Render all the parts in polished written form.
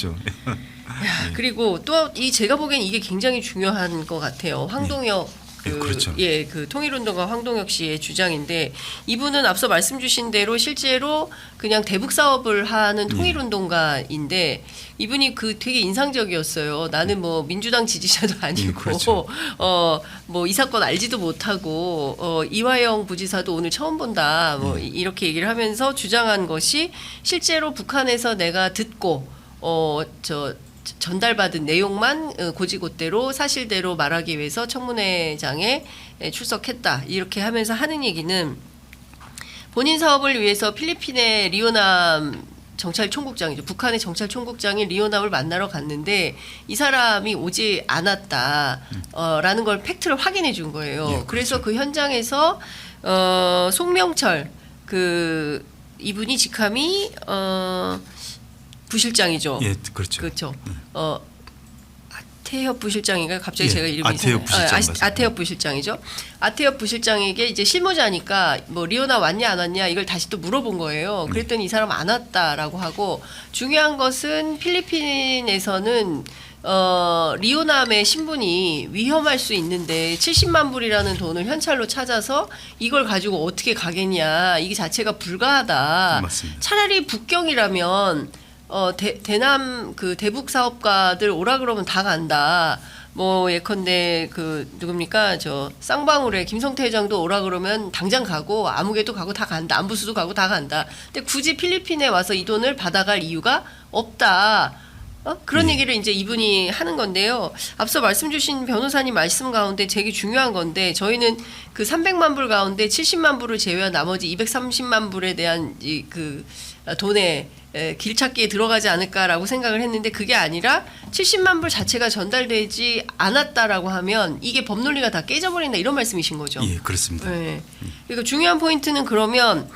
야, 그리고 또 이 제가 보기엔 이게 굉장히 중요한 것 같아요. 황동혁 그렇죠. 그 통일운동가 황동혁 씨의 주장인데 이분은 앞서 말씀 주신 대로 실제로 그냥 대북 사업을 하는 통일운동가인데 이분이 그 되게 인상적이었어요. 나는 뭐 민주당 지지자도 아니고 그렇죠. 뭐 이 사건 알지도 못하고 이화영 부지사도 오늘 처음 본다. 뭐 이렇게 얘기를 하면서 주장한 것이 실제로 북한에서 내가 듣고 전달받은 내용만 고지고대로 사실대로 말하기 위해서 청문회장에 출석했다. 이렇게 하면서 하는 얘기는 본인 사업을 위해서 필리핀의 리오남 정찰총국장이죠. 북한의 정찰총국장이 리오남을 만나러 갔는데 이 사람이 오지 않았다라는 걸 팩트를 확인해 준 거예요. 그렇죠. 그래서 그 현장에서 송명철 이분이 직함이 부실장이죠. 예, 그렇죠. 그렇죠. 아태협 부실장인가요? 갑자기 제가 이름이 아태협 부실장 아태협 부실장이죠. 아태협 부실장에게 이제 실무자니까 뭐 리오나 왔냐 안 왔냐 이걸 다시 또 물어본 거예요. 그랬더니 이 사람 안 왔다라고 하고 중요한 것은 필리핀에서는 리오남의 신분이 위험할 수 있는데 70만 불이라는 돈을 현찰로 찾아서 이걸 가지고 어떻게 가겠냐 이게 자체가 불가하다. 맞습니다. 차라리 북경이라면 대남 그 대북 사업가들 오라 그러면 다 간다. 뭐 예컨대 그 누굽니까 저 쌍방울의 김성태 회장도 오라 그러면 당장 가고 아무개도 가고 다 간다. 안부수도 가고 다 간다. 근데 굳이 필리핀에 와서 이 돈을 받아갈 이유가 없다. 그런 얘기를 이제 이분이 하는 건데요. 앞서 말씀 주신 변호사님 말씀 가운데 되게 중요한 건데 저희는 그 300만 불 가운데 70만 불을 제외한 나머지 230만 불에 대한 그 돈에 길찾기에 들어가지 않을까라고 생각을 했는데 그게 아니라 70만 불 자체가 전달되지 않았다라고 하면 이게 법 논리가 다 깨져버린다 이런 말씀이신 거죠. 예, 그렇습니다. 네. 그러니까 중요한 포인트는 그러면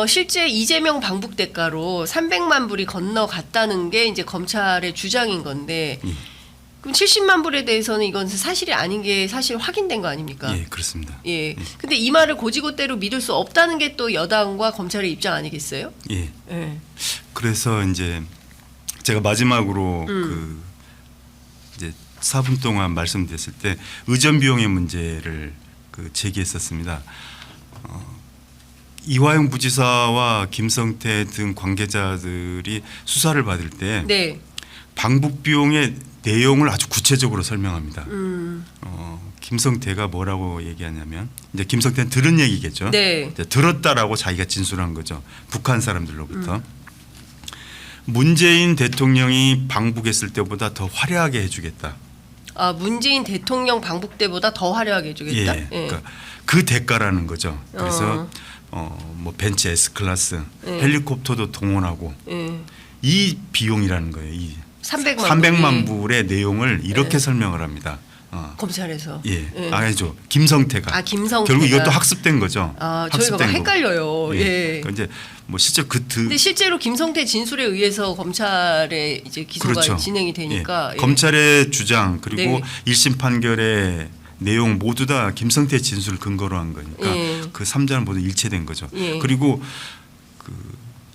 실제 이재명 방북 대가로 300만 불이 건너갔다는 게 이제 검찰의 주장인 건데 그럼 70만 불에 대해서는 이건 사실이 아닌 게 사실 확인된 거 아닙니까? 예, 그렇습니다. 예. 근데 이 말을 고지고대로 믿을 수 없다는 게 또 여당과 검찰의 입장 아니겠어요? 예. 예. 그래서 이제 제가 마지막으로 그 이제 4분 동안 말씀드렸을 때 의전 비용의 문제를 그 제기했었습니다. 이화영 부지사와 김성태 등 관계자들이 수사를 받을 때 네. 방북 비용의 내용을 아주 구체적으로 설명합니다. 김성태가 뭐라고 얘기하냐면 이제 김성태는 들은 얘기겠죠. 네. 이제 들었다라고 자기가 진술한 거죠. 북한 사람들로부터. 문재인 대통령이 방북했을 때보다 더 화려하게 해주겠다. 아, 문재인 대통령 방북 때보다 더 화려하게 해주겠다. 예, 그러니까 그 대가라는 거죠. 그래서 뭐 벤츠 S 클래스, 헬리콥터도 동원하고 이 비용이라는 거예요. 이 300만 불의 내용을 이렇게 설명을 합니다. 검찰에서. 예, 아니죠. 김성태가. 김성태가. 결국 이것도 학습된 거죠. 저희가 막 학습된 헷갈려요. 거고. 예. 그러니까 이제 뭐 실제 근데 실제로 김성태 진술에 의해서 검찰의 이제 기소가 그렇죠. 진행이 되니까 예. 검찰의 주장 그리고 네. 1심 판결의 내용 모두 다 김성태 진술을 근거로 한 거니까 그 3자는 모두 일체된 거죠. 그리고 그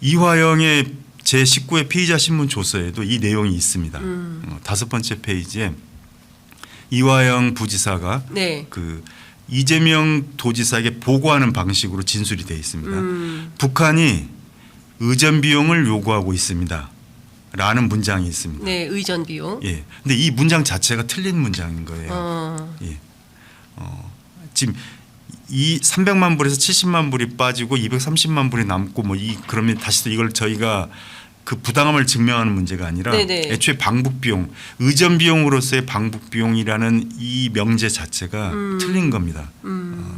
이화영의 제19회 피의자 신문 조서에도 이 내용이 있습니다. 5번째 페이지에 이화영 부지사가 네. 그 이재명 도지사에게 보고하는 방식으로 진술이 되어 있습니다. 북한이 의전 비용을 요구하고 있습니다. 라는 문장이 있습니다. 네, 의전 비용. 예. 근데 이 문장 자체가 틀린 문장인 거예요. 예. 지금 이 300만 불에서 70만 불이 빠지고 230만 불이 남고 뭐 그러면 다시 또 이걸 저희가 그 부당함을 증명하는 문제가 아니라 네네. 애초에 방북 비용, 의전 비용으로서의 방북 비용이라는 이 명제 자체가 틀린 겁니다.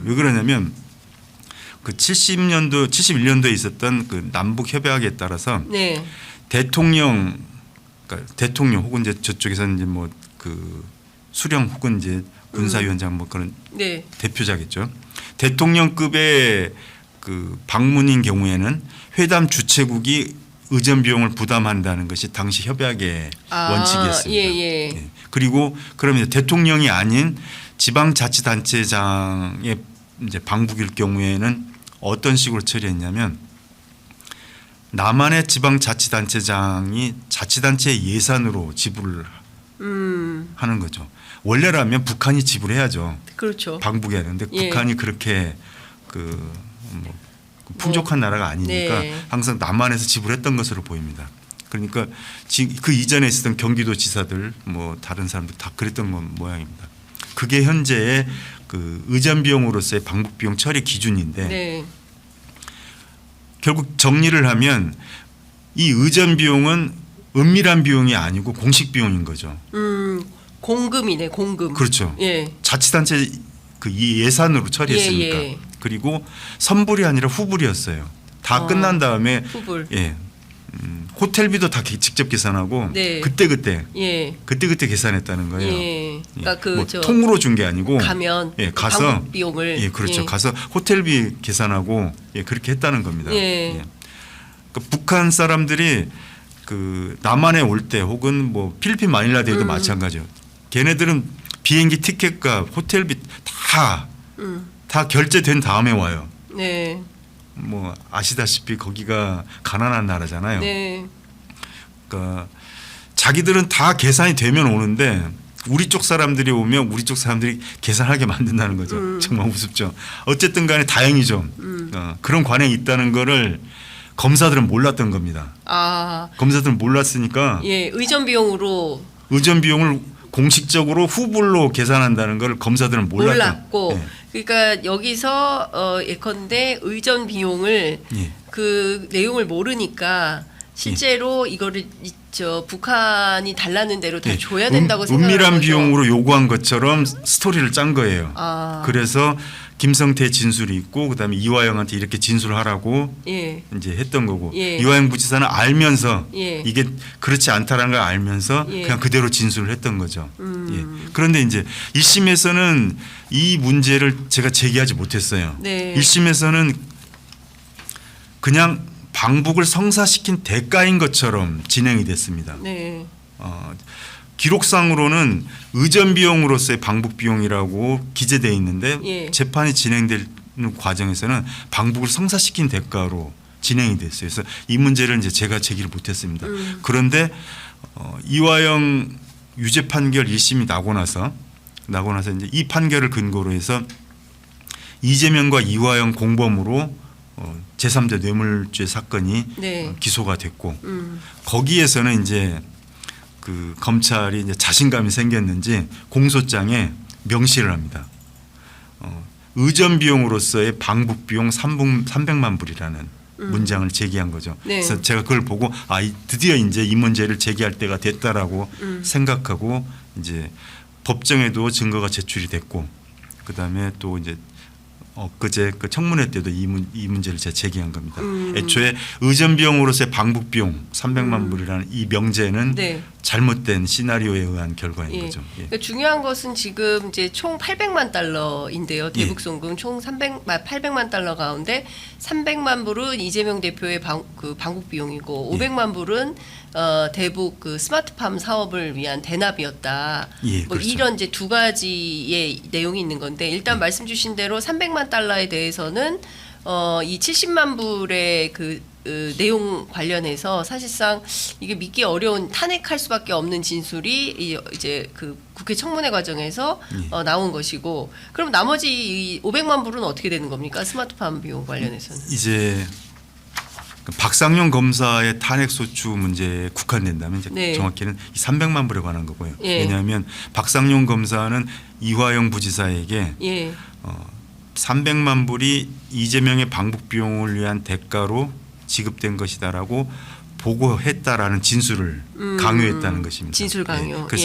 왜 그러냐면 그 70년도, 71년도에 있었던 그 남북 협약에 따라서 네. 대통령, 그러니까 대통령 혹은 이제 저쪽에서는 이제 뭐 그 수령 혹은 이제 군사위원장 뭐 그런 네. 대표자겠죠. 대통령급의 그 방문인 경우에는 회담 주최국이 의전 비용을 부담한다는 것이 당시 협약의 원칙이었습니다. 예. 그리고 그러면 대통령이 아닌 지방자치단체장의 이제 방북일 경우에는 어떤 식으로 처리했냐면 남한의 지방자치단체장이 자치단체 예산으로 지불을 하는 거죠. 원래라면 북한이 지불해야죠. 그렇죠. 방북해야 되는데 예. 북한이 그렇게 풍족한 나라가 아니니까 네. 항상 남한에서 지불했던 것으로 보입니다. 그러니까 그 이전에 있었던 경기도지사들 뭐 다른 사람들 다 그랬던 건 모양입니다. 그게 현재의 그 의전 비용으로서의 방북 비용 처리 기준인데 네. 결국 정리를 하면 이 의전 비용은 은밀한 비용이 아니고 공식 비용인 거죠. 공금이네, 공금. 그렇죠. 예. 자치단체 그 예산으로 처리했으니까. 예. 그리고 선불이 아니라 후불이었어요. 다 끝난 다음에 후불. 예. 호텔비도 다 직접 계산하고 네. 그때 예. 계산했다는 거예요. 예. 그러니까 그 뭐 저 통으로 준 게 아니고 가면 예, 가서 방북 비용을 예, 그렇죠. 예. 가서 호텔비 계산하고 예, 그렇게 했다는 겁니다. 예. 그러니까 북한 사람들이 그 남한에 올 때 혹은 뭐 필리핀 마닐라 대도 마찬가지예요. 걔네들은 비행기 티켓값, 호텔비 다 결제된 다음에 와요. 네. 뭐 아시다시피 거기가 가난한 나라잖아요. 네. 그러니까 자기들은 다 계산이 되면 오는데 우리 쪽 사람들이 오면 우리 쪽 사람들이 계산하게 만든다는 거죠. 정말 우습죠. 어쨌든 간에 다행이죠. 그런 관행이 있다는 거를 검사들은 몰랐던 겁니다. 아. 검사들은 몰랐으니까 예. 의전 비용으로 의전 비용을 공식적으로 후불로 계산한다는 걸 검사들은 몰랐고 예. 그러니까 여기서 예컨대 의전 비용을 예. 그 내용을 모르니까 실제로 이거를 북한이 달라는 대로 다 예. 줘야 된다고 생각하는 은밀한 거죠. 비용으로 요구한 것처럼 스토리를 짠 거예요. 아. 그래서 김성태 진술이 있고 그다음에 이화영한테 이렇게 진술하라고 예. 이제 했던 거고 예. 이화영 부지사는 알면서 예. 이게 그렇지 않다는 걸 알면서 예. 그냥 그대로 진술을 했던 거죠. 예. 그런데 이제 1심에서는 이 문제를 제가 제기하지 못했어요. 네. 1심에서는 그냥 방북을 성사시킨 대가인 것처럼 진행이 됐습니다. 네. 기록상으로는 의전 비용으로서의 방북 비용이라고 기재되어 있는데 예. 재판이 진행되는 과정에서는 방북을 성사시킨 대가로 진행이 됐어요. 그래서 이 문제를 이제 제가 제기를 못했습니다. 그런데 이화영 유죄 판결 1심이 나고 나서 이제 이 판결을 근거로 해서 이재명과 이화영 공범으로 제3자 뇌물죄 사건이 네. 기소가 됐고 거기에서는 이제 그 검찰이 이제 자신감이 생겼는지 공소장에 명시를 합니다. 의전 비용으로서의 방북 비용 300만 불이라는 문장을 제기한 거죠. 네. 그래서 제가 그걸 보고 드디어 이제 이 문제를 제기할 때가 됐다라고 생각하고 이제 법정에도 증거가 제출이 됐고 그다음에 또 이제 그제 그 청문회 때도 이 문제를 제가 제기한 겁니다. 애초에 의전 비용으로서의 방북 비용 300만 불이라는 이 명제는 네. 잘못된 시나리오에 의한 결과인 예. 거죠. 예. 그러니까 중요한 것은 지금 이제 총 800만 달러인데요. 대북 송금 총 800만 달러 가운데 300만 불은 이재명 대표의 방북 비용이고 500만 불은 대북 그 스마트팜 사업을 위한 대납이었다. 예, 뭐 그렇죠. 이런 이제 두 가지의 내용이 있는 건데 일단 말씀 주신 대로 300만 달러에 대해서는 이 70만 불의 그 내용 관련해서 사실상 이게 믿기 어려운 탄핵할 수밖에 없는 진술이 이제 그 국회 청문회 과정에서 나온 것이고 그럼 나머지 이 500만 불은 어떻게 되는 겁니까? 스마트팜 비용 관련해서는. 이제 박상용 검사의 탄핵 소추 문제에 국한된다면 이제 네. 정확히는 이 300만 불에 관한 거고요. 예. 왜냐하면 박상용 검사는 이화영 부지사에게 예. 300만 불이 이재명의 방북 비용을 위한 대가로 지급된 것이다라고 보고했다라는 진술을 강요했다는 것입니다. 진술 강요. 그래서